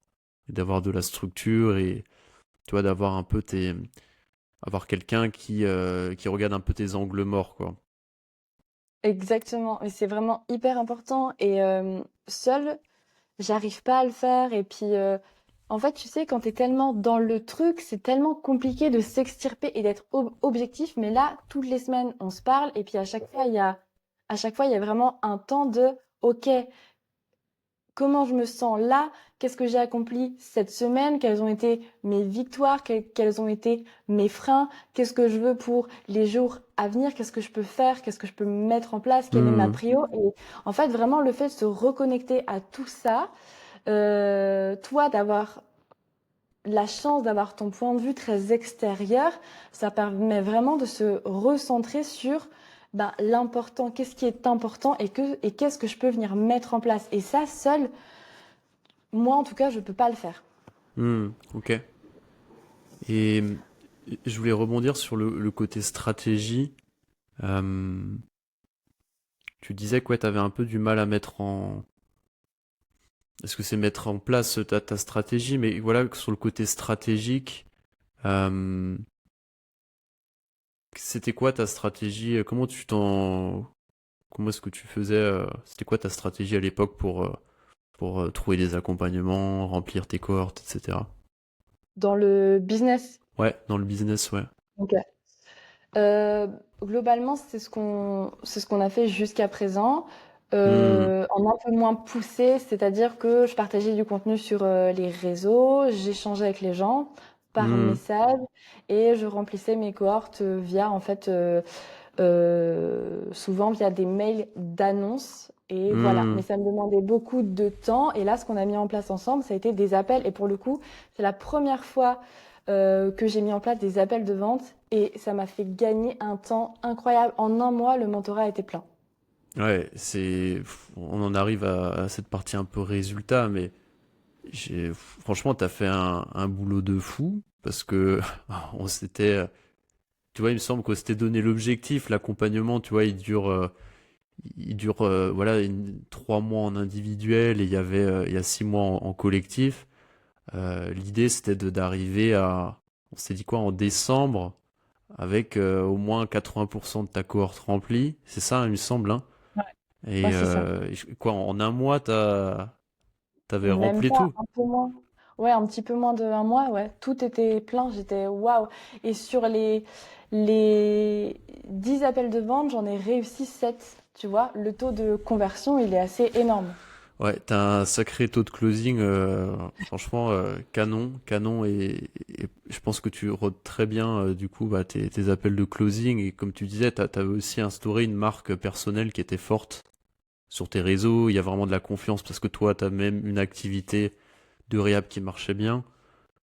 Speaker 1: et d'avoir de la structure et tu vois, d'avoir un peu avoir quelqu'un qui regarde un peu tes angles morts, quoi.
Speaker 2: Exactement, mais c'est vraiment hyper important et seule, j'arrive pas à le faire et puis, en fait, tu sais, quand tu es tellement dans le truc, c'est tellement compliqué de s'extirper et d'être objectif, mais là, toutes les semaines, on se parle et puis à chaque fois, il y a vraiment un temps de: «OK, comment je me sens là? Qu'est-ce que j'ai accompli cette semaine? Quelles ont été mes victoires? Quels ont été mes freins? Qu'est-ce que je veux pour les jours à venir? Qu'est-ce que je peux faire? Qu'est-ce que je peux mettre en place? Quelle est ma
Speaker 1: Hmm.
Speaker 2: prio?» Et en fait, vraiment, le fait de se reconnecter à tout ça, toi, d'avoir la chance d'avoir ton point de vue très extérieur, ça permet vraiment de se recentrer sur ben, l'important, qu'est-ce qui est important et qu'est-ce que je peux venir mettre en place. Et ça, seul, moi, en tout cas, je peux pas le faire.
Speaker 1: Ok. Et je voulais rebondir sur le côté stratégie. Euh, Tu disais que ouais, tu avais un peu du mal à mettre en... Est-ce que c'est mettre en place ta stratégie? Mais voilà, sur le côté stratégique, euh, c'était quoi ta stratégie? Comment est-ce que tu faisais? C'était quoi ta stratégie à l'époque pour trouver des accompagnements, remplir tes cohortes, etc.
Speaker 2: Dans le business,
Speaker 1: Ouais, dans le business, ouais.
Speaker 2: ok. Euh, Globalement, c'est ce qu'on a fait jusqu'à présent,
Speaker 1: Hmm,
Speaker 2: en un peu moins poussé, c'est-à-dire que je partageais du contenu sur les réseaux, j'échangeais avec les gens par
Speaker 1: hmm,
Speaker 2: message et je remplissais mes cohortes via en fait souvent via des mails d'annonces. Et voilà,
Speaker 1: hmm.
Speaker 2: mais ça me demandait beaucoup de temps. Et là, ce qu'on a mis en place ensemble, ça a été des appels. Et pour le coup, c'est la première fois que j'ai mis en place des appels de vente. Et ça m'a fait gagner un temps incroyable. En un mois, le mentorat était plein.
Speaker 1: Ouais, on en arrive à cette partie un peu résultat, mais franchement, t'as fait un boulot de fou parce que on s'était, tu vois, il me semble qu'on s'était donné l'objectif, l'accompagnement, tu vois, il dure, voilà, 3 mois en individuel et il y a 6 mois en collectif. L'idée, c'était d'arriver on s'est dit quoi, en décembre, avec au moins 80% de ta cohorte remplie. C'est ça, il me semble, hein.
Speaker 2: Ouais. Ouais,
Speaker 1: Et
Speaker 2: c'est ça.
Speaker 1: quoi, en un mois, t'avais
Speaker 2: Même
Speaker 1: rempli
Speaker 2: pas,
Speaker 1: tout.
Speaker 2: un peu moins. Ouais, un petit peu moins de un mois, ouais. Tout était plein, j'étais waouh. Et sur les 10 appels de vente, j'en ai réussi 7. Tu vois, le taux de conversion, il est assez énorme.
Speaker 1: Ouais, t'as un sacré taux de closing, franchement, canon, et je pense que tu rôdes très bien, du coup, bah, tes appels de closing, et comme tu disais, t'avais aussi instauré une marque personnelle qui était forte sur tes réseaux, il y a vraiment de la confiance, parce que toi, t'as même une activité de réhab qui marchait bien,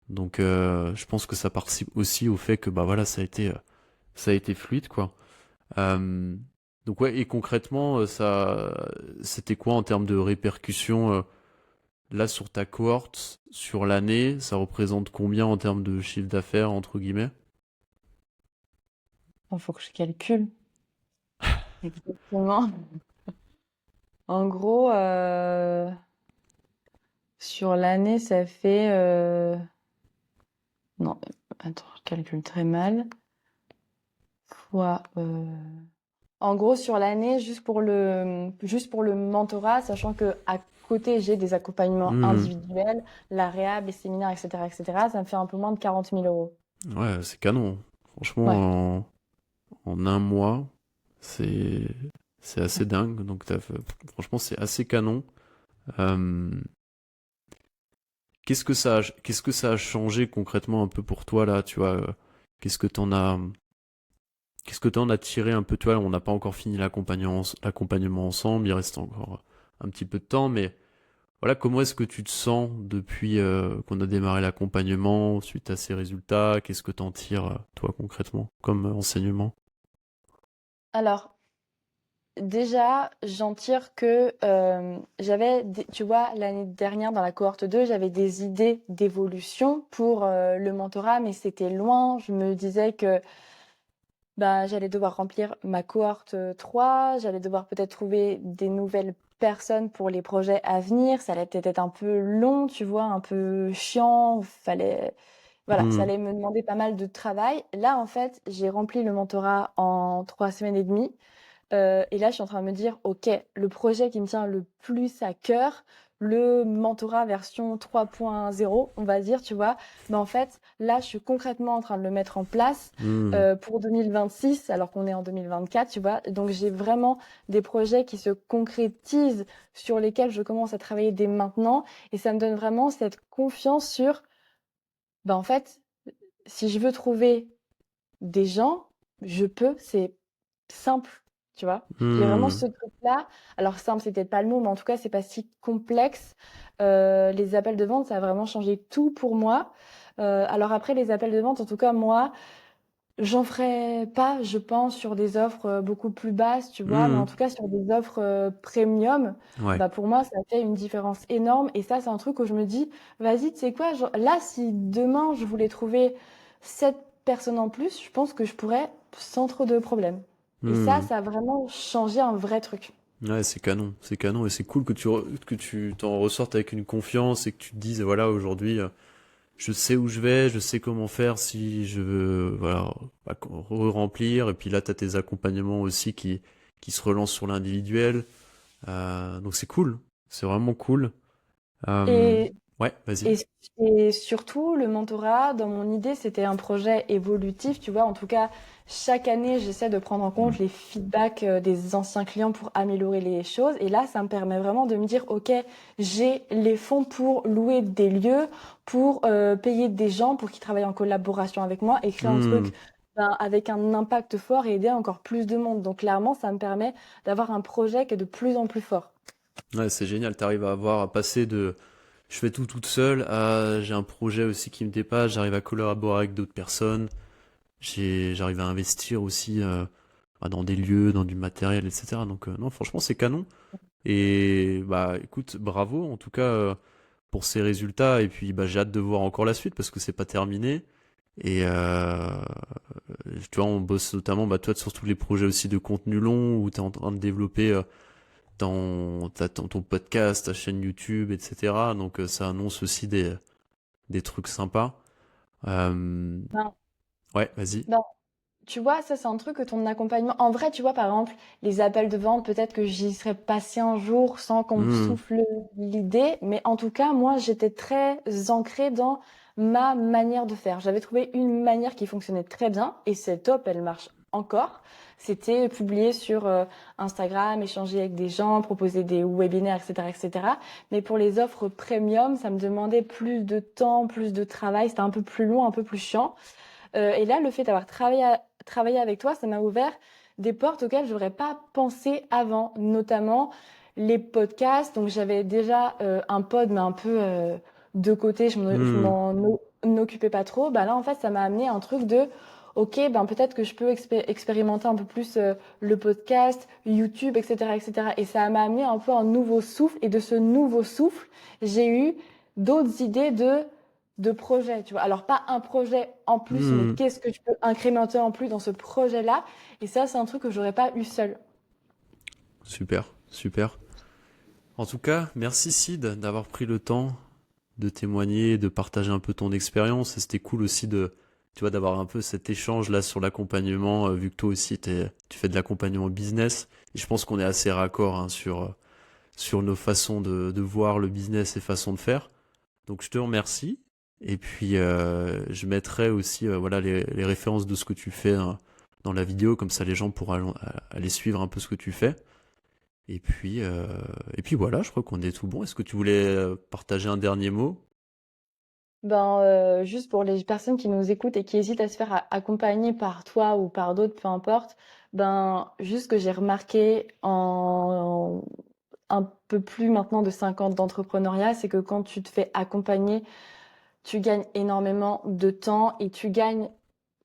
Speaker 1: donc je pense que ça participe aussi au fait que, bah voilà, ça a été fluide, quoi. Euh, donc ouais, et concrètement, c'était quoi en termes de répercussions? Là, sur ta cohorte, sur l'année, ça représente combien en termes de chiffre d'affaires, entre guillemets?
Speaker 2: Il faut que je calcule. Exactement. En gros, sur l'année, ça fait... Non, attends, je calcule très mal. Fois, en gros, sur l'année, juste pour le mentorat, sachant que à côté, j'ai des accompagnements
Speaker 1: Hmm.
Speaker 2: individuels, la réhab, les séminaires, etc., ça me fait un peu moins de 40 000 euros.
Speaker 1: Ouais, c'est canon.
Speaker 2: Ouais.
Speaker 1: Franchement, en un mois, c'est c'est assez dingue. Donc, franchement, c'est assez canon. Euh, qu'est-ce que ça a changé concrètement un peu pour toi là, tu vois? Qu'est-ce que t'en as, qu'est-ce que t'en as tiré un peu, tu vois? On n'a pas encore fini l'accompagnement ensemble. Il reste encore un petit peu de temps, mais voilà, comment est-ce que tu te sens depuis qu'on a démarré l'accompagnement, suite à ces résultats? Qu'est-ce que t'en tires, toi, concrètement, comme enseignement?
Speaker 2: Alors, déjà, j'en tire que tu vois, l'année dernière, dans la cohorte 2, j'avais des idées d'évolution pour le mentorat, mais c'était loin. Je me disais que bah, j'allais devoir remplir ma cohorte 3, j'allais devoir peut-être trouver des nouvelles personnes pour les projets à venir. Ça allait peut-être être un peu long, tu vois, un peu chiant. Voilà, ça
Speaker 1: Hmm.
Speaker 2: allait me demander pas mal de travail. Là, en fait, j'ai rempli le mentorat en 3 semaines et demie. Et là, je suis en train de me dire, OK, le projet qui me tient le plus à cœur, le mentorat version 3.0, on va dire, tu vois. Mais en fait, là, je suis concrètement en train de le mettre en place
Speaker 1: Hmm.
Speaker 2: pour 2026, alors qu'on est en 2024, tu vois. Donc, j'ai vraiment des projets qui se concrétisent, sur lesquels je commence à travailler dès maintenant. Et ça me donne vraiment cette confiance sur, bah, en fait, si je veux trouver des gens, je peux, c'est simple, tu vois? J'ai vraiment
Speaker 1: Hmm.
Speaker 2: ce truc-là. Alors simple, c'est peut-être pas le mot, mais en tout cas, c'est pas si complexe. Les appels de vente, ça a vraiment changé tout pour moi. Alors après, les appels de vente, en tout cas, moi, j'en ferai pas, je pense, sur des offres beaucoup plus basses, tu vois, mais
Speaker 1: Hmm.
Speaker 2: en tout cas, sur des offres premium,
Speaker 1: Ouais.
Speaker 2: bah pour moi, ça fait une différence énorme. Et ça, c'est un truc où je me dis, vas-y, tu sais quoi, là, si demain, je voulais trouver 7 personnes en plus, je pense que je pourrais sans trop de problèmes. Et
Speaker 1: Hmm.
Speaker 2: ça a vraiment changé un vrai truc.
Speaker 1: Ouais, c'est canon, et c'est cool que que tu t'en ressortes avec une confiance et que tu te dises, voilà, aujourd'hui, je sais où je vais, je sais comment faire si je veux, voilà, bah, re-remplir, et puis là, t'as tes accompagnements aussi qui se relancent sur l'individuel, donc c'est cool, c'est vraiment cool. Euh,
Speaker 2: Et
Speaker 1: ouais, vas-y.
Speaker 2: Et, et surtout, le mentorat, dans mon idée, c'était un projet évolutif, tu vois. En tout cas, chaque année, j'essaie de prendre en compte les feedbacks des anciens clients pour améliorer les choses. Et là, ça me permet vraiment de me dire, OK, j'ai les fonds pour louer des lieux, pour payer des gens pour qu'ils travaillent en collaboration avec moi et créer un
Speaker 1: Hmm.
Speaker 2: truc avec un impact fort et aider encore plus de monde. Donc, clairement, ça me permet d'avoir un projet qui est de plus en plus fort.
Speaker 1: Ouais, c'est génial, t'arrives à passer de je fais tout toute seule à j'ai un projet aussi qui me dépasse, j'arrive à collaborer avec d'autres personnes, j'arrive à investir aussi bah, dans des lieux, dans du matériel, etc. Donc non, franchement, c'est canon. Et bah écoute, bravo en tout cas pour ces résultats. Et puis bah j'ai hâte de voir encore la suite parce que c'est pas terminé. Et tu vois, on bosse notamment bah toi sur tous les projets aussi de contenu long où tu es en train de développer ton podcast, ta chaîne YouTube, etc. Donc ça annonce aussi des trucs sympas. Euh,
Speaker 2: Ben,
Speaker 1: ouais, vas-y.
Speaker 2: ben, tu vois, ça, c'est un truc que ton accompagnement. En vrai, tu vois, par exemple, les appels de vente, peut-être que j'y serais passé un jour sans qu'on me
Speaker 1: Hmm,
Speaker 2: souffle l'idée. Mais en tout cas, moi, j'étais très ancrée dans ma manière de faire. J'avais trouvé une manière qui fonctionnait très bien et c'est top, elle marche encore. C'était publier sur Instagram, échanger avec des gens, proposer des webinaires, etc., etc. Mais pour les offres premium, ça me demandait plus de temps, plus de travail. C'était un peu plus long, un peu plus chiant. Et là, le fait d'avoir travaillé avec toi, ça m'a ouvert des portes auxquelles j'aurais pas pensé avant, notamment les podcasts. Donc j'avais déjà un pod, mais un peu de côté, je
Speaker 1: hmm,
Speaker 2: m'en occupais pas trop. Bah là, en fait, ça m'a amené un truc de, ok, ben peut-être que je peux expérimenter un peu plus le podcast, YouTube, etc., etc. Et ça m'a amené un peu un nouveau souffle. Et de ce nouveau souffle, j'ai eu d'autres idées de projet, tu vois. Alors, pas un projet en plus, mais
Speaker 1: hmm.
Speaker 2: qu'est-ce que je peux incrémenter en plus dans ce projet-là? Et ça, c'est un truc que j'aurais pas eu seul.
Speaker 1: Super, super. En tout cas, merci Sid d'avoir pris le temps de témoigner, de partager un peu ton expérience. Et c'était cool aussi de, tu vois, d'avoir un peu cet échange là sur l'accompagnement, vu que toi aussi tu fais de l'accompagnement business. Et je pense qu'on est assez raccord hein, sur nos façons de voir le business et façons de faire. Donc je te remercie. Et puis je mettrai aussi voilà les références de ce que tu fais hein, dans la vidéo, comme ça les gens pourront aller suivre un peu ce que tu fais. Et puis voilà, je crois qu'on est tout bon. Est-ce que tu voulais partager un dernier mot?
Speaker 2: Ben, juste pour les personnes qui nous écoutent et qui hésitent à se faire accompagner par toi ou par d'autres, peu importe, ben, juste que j'ai remarqué en un peu plus maintenant de 5 ans d'entrepreneuriat, c'est que quand tu te fais accompagner, tu gagnes énormément de temps et tu gagnes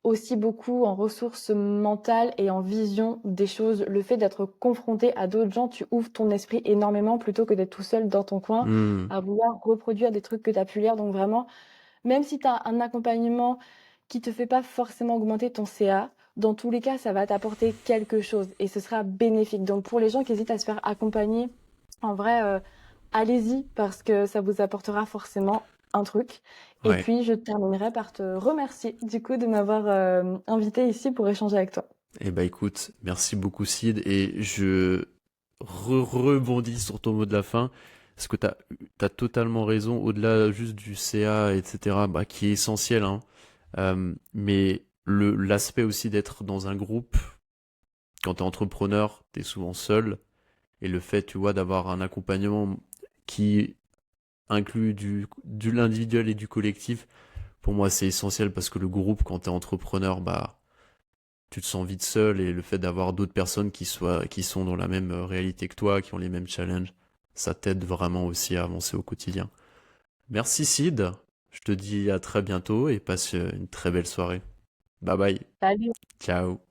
Speaker 2: aussi beaucoup en ressources mentales et en vision des choses. Le fait d'être confronté à d'autres gens, tu ouvres ton esprit énormément plutôt que d'être tout seul dans ton coin
Speaker 1: Hmm.
Speaker 2: à vouloir reproduire des trucs que tu as pu lire. Donc vraiment, même si tu as un accompagnement qui te fait pas forcément augmenter ton CA, dans tous les cas, ça va t'apporter quelque chose et ce sera bénéfique. Donc pour les gens qui hésitent à se faire accompagner, en vrai, allez-y parce que ça vous apportera forcément un truc. Et
Speaker 1: Ouais.
Speaker 2: puis je terminerai par te remercier du coup de m'avoir invité ici pour échanger avec toi.
Speaker 1: Eh ben écoute, merci beaucoup Sid et je rebondis sur ton mot de la fin parce que t'as totalement raison au-delà juste du CA etc. Bah qui est essentiel hein. Mais l'aspect aussi d'être dans un groupe quand t'es entrepreneur t'es souvent seul et le fait tu vois d'avoir un accompagnement qui inclut du l'individuel et du collectif pour moi c'est essentiel parce que le groupe quand t'es entrepreneur bah tu te sens vite seul et le fait d'avoir d'autres personnes qui sont dans la même réalité que toi, qui ont les mêmes challenges, ça t'aide vraiment aussi à avancer au quotidien. Merci Sid, je te dis à très bientôt et passe une très belle soirée. Bye bye,
Speaker 2: Salut!
Speaker 1: ciao.